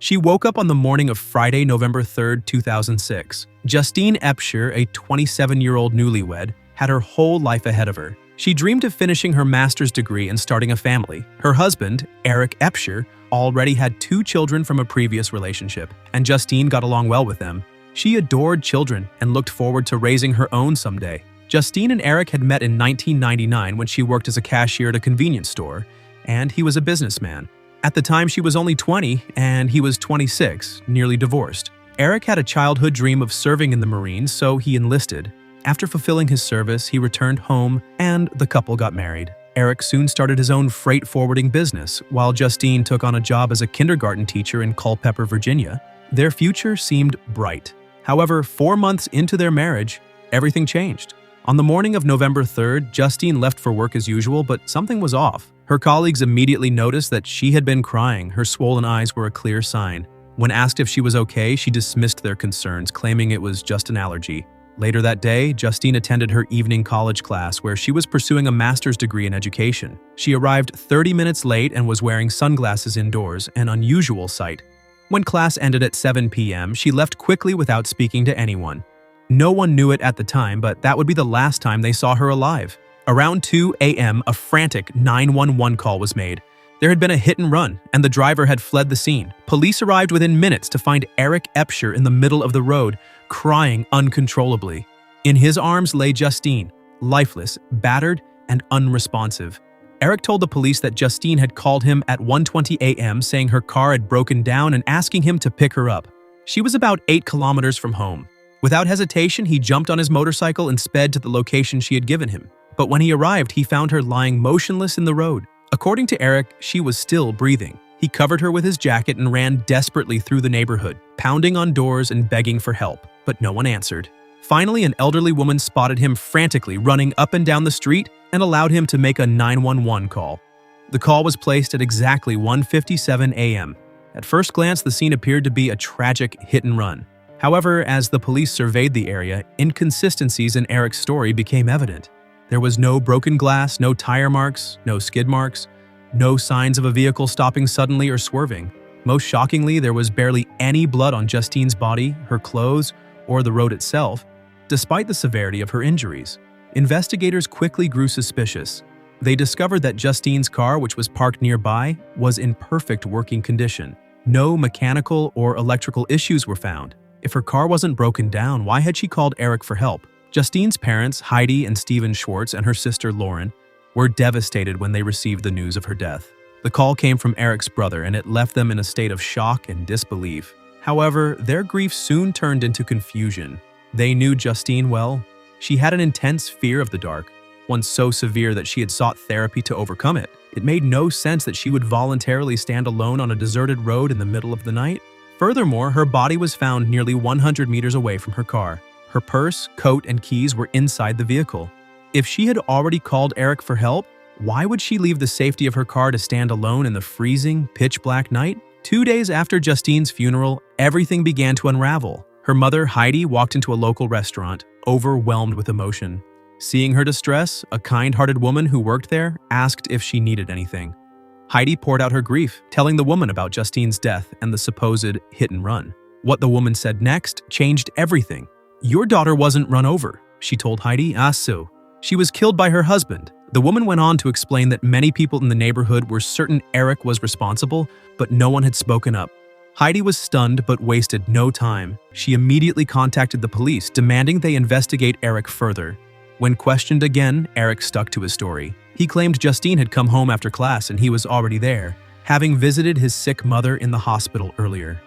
She woke up on the morning of Friday, November 3rd, 2006. Justine Abshire, a 27-year-old newlywed, had her whole life ahead of her. She dreamed of finishing her master's degree and starting a family. Her husband, Eric Abshire, already had 2 children from a previous relationship, and Justine got along well with them. She adored children and looked forward to raising her own someday. Justine and Eric had met in 1999 when she worked as a cashier at a convenience store, and he was a businessman. At the time, she was only 20, and he was 26, nearly divorced. Eric had a childhood dream of serving in the Marines, so he enlisted. After fulfilling his service, he returned home, and the couple got married. Eric soon started his own freight forwarding business, while Justine took on a job as a kindergarten teacher in Culpeper, Virginia. Their future seemed bright. However, 4 months into their marriage, everything changed. On the morning of November 3rd, Justine left for work as usual, but something was off. Her colleagues immediately noticed that she had been crying. Her swollen eyes were a clear sign. When asked if she was okay, she dismissed their concerns, claiming it was just an allergy. Later that day, Justine attended her evening college class where she was pursuing a master's degree in education. She arrived 30 minutes late and was wearing sunglasses indoors, an unusual sight. When class ended at 7 p.m., she left quickly without speaking to anyone. No one knew it at the time, but that would be the last time they saw her alive. Around 2 a.m., a frantic 911 call was made. There had been a hit and run, and the driver had fled the scene. Police arrived within minutes to find Eric Abshire in the middle of the road, crying uncontrollably. In his arms lay Justine, lifeless, battered, and unresponsive. Eric told the police that Justine had called him at 1:20 a.m. saying her car had broken down and asking him to pick her up. She was about 8 kilometers from home. Without hesitation, he jumped on his motorcycle and sped to the location she had given him. But when he arrived, he found her lying motionless in the road. According to Eric, she was still breathing. He covered her with his jacket and ran desperately through the neighborhood, pounding on doors and begging for help, but no one answered. Finally, an elderly woman spotted him frantically running up and down the street and allowed him to make a 911 call. The call was placed at exactly 1:57 a.m. At first glance, the scene appeared to be a tragic hit and run. However, as the police surveyed the area, inconsistencies in Eric's story became evident. There was no broken glass, no tire marks, no skid marks, no signs of a vehicle stopping suddenly or swerving. Most shockingly, there was barely any blood on Justine's body, her clothes, or the road itself, despite the severity of her injuries. Investigators quickly grew suspicious. They discovered that Justine's car, which was parked nearby, was in perfect working condition. No mechanical or electrical issues were found. If her car wasn't broken down, why had she called Eric for help? Justine's parents, Heidi and Steven Schwartz, and her sister Lauren, were devastated when they received the news of her death. The call came from Eric's brother, and it left them in a state of shock and disbelief. However, their grief soon turned into confusion. They knew Justine well. She had an intense fear of the dark, one so severe that she had sought therapy to overcome it. It made no sense that she would voluntarily stand alone on a deserted road in the middle of the night. Furthermore, her body was found nearly 100 meters away from her car. Her purse, coat, and keys were inside the vehicle. If she had already called Eric for help, why would she leave the safety of her car to stand alone in the freezing, pitch-black night? 2 days after Justine's funeral, everything began to unravel. Her mother, Heidi, walked into a local restaurant, overwhelmed with emotion. Seeing her distress, a kind-hearted woman who worked there asked if she needed anything. Heidi poured out her grief, telling the woman about Justine's death and the supposed hit and run. What the woman said next changed everything. "Your daughter wasn't run over," she told Heidi. "Ah, so. She was killed by her husband." The woman went on to explain that many people in the neighborhood were certain Eric was responsible, but no one had spoken up. Heidi was stunned but wasted no time. She immediately contacted the police, demanding they investigate Eric further. When questioned again, Eric stuck to his story. He claimed Justine had come home after class and he was already there, having visited his sick mother in the hospital earlier.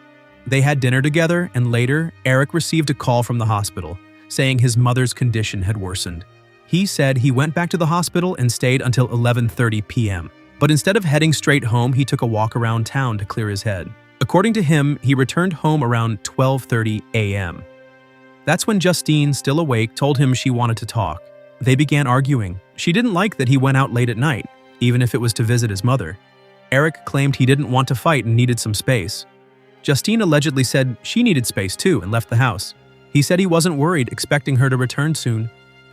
They had dinner together, and later, Eric received a call from the hospital, saying his mother's condition had worsened. He said he went back to the hospital and stayed until 11:30 p.m. But instead of heading straight home, he took a walk around town to clear his head. According to him, he returned home around 12:30 a.m. That's when Justine, still awake, told him she wanted to talk. They began arguing. She didn't like that he went out late at night, even if it was to visit his mother. Eric claimed he didn't want to fight and needed some space. Justine allegedly said she needed space too and left the house. He said he wasn't worried, expecting her to return soon.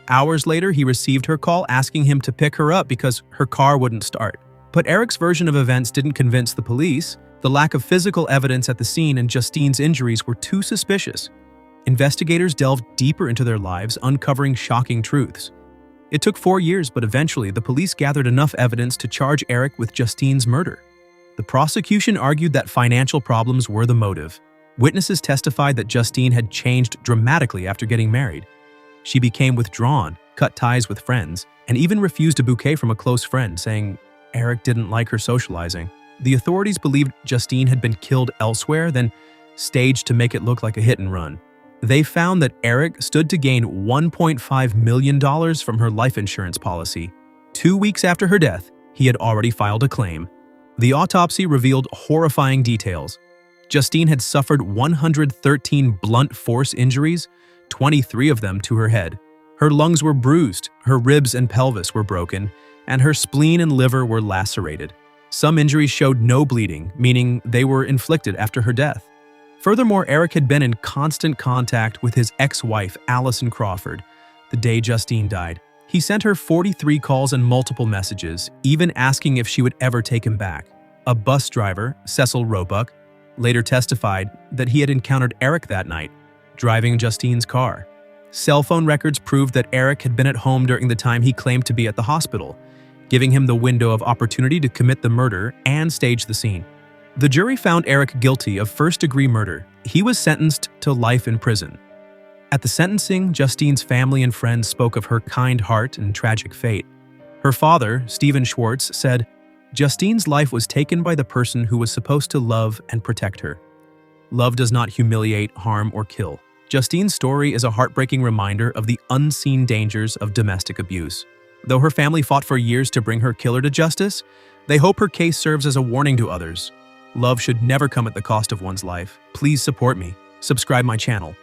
Hours later, he received her call asking him to pick her up because her car wouldn't start. But Eric's version of events didn't convince the police. The lack of physical evidence at the scene and Justine's injuries were too suspicious. Investigators delved deeper into their lives, uncovering shocking truths. It took 4 years, but eventually the police gathered enough evidence to charge Eric with Justine's murder. The prosecution argued that financial problems were the motive. Witnesses testified that Justine had changed dramatically after getting married. She became withdrawn, cut ties with friends, and even refused a bouquet from a close friend, saying Eric didn't like her socializing. The authorities believed Justine had been killed elsewhere, then staged to make it look like a hit and run. They found that Eric stood to gain $1.5 million from her life insurance policy. 2 weeks after her death, he had already filed a claim. The autopsy revealed horrifying details. Justine had suffered 113 blunt force injuries, 23 of them to her head. Her lungs were bruised, her ribs and pelvis were broken, and her spleen and liver were lacerated. Some injuries showed no bleeding, meaning they were inflicted after her death. Furthermore, Eric had been in constant contact with his ex-wife, Allison Crawford, the day Justine died. He sent her 43 calls and multiple messages, even asking if she would ever take him back. A bus driver, Cecil Roebuck, later testified that he had encountered Eric that night, driving Justine's car. Cell phone records proved that Eric had been at home during the time he claimed to be at the hospital, giving him the window of opportunity to commit the murder and stage the scene. The jury found Eric guilty of first-degree murder. He was sentenced to life in prison. At the sentencing, Justine's family and friends spoke of her kind heart and tragic fate. Her father, Stephen Schwartz, said, Justine's life was taken by the person who was supposed to love and protect her. Love does not humiliate, harm, or kill. Justine's story is a heartbreaking reminder of the unseen dangers of domestic abuse. Though her family fought for years to bring her killer to justice, they hope her case serves as a warning to others. Love should never come at the cost of one's life. Please support me. Subscribe my channel.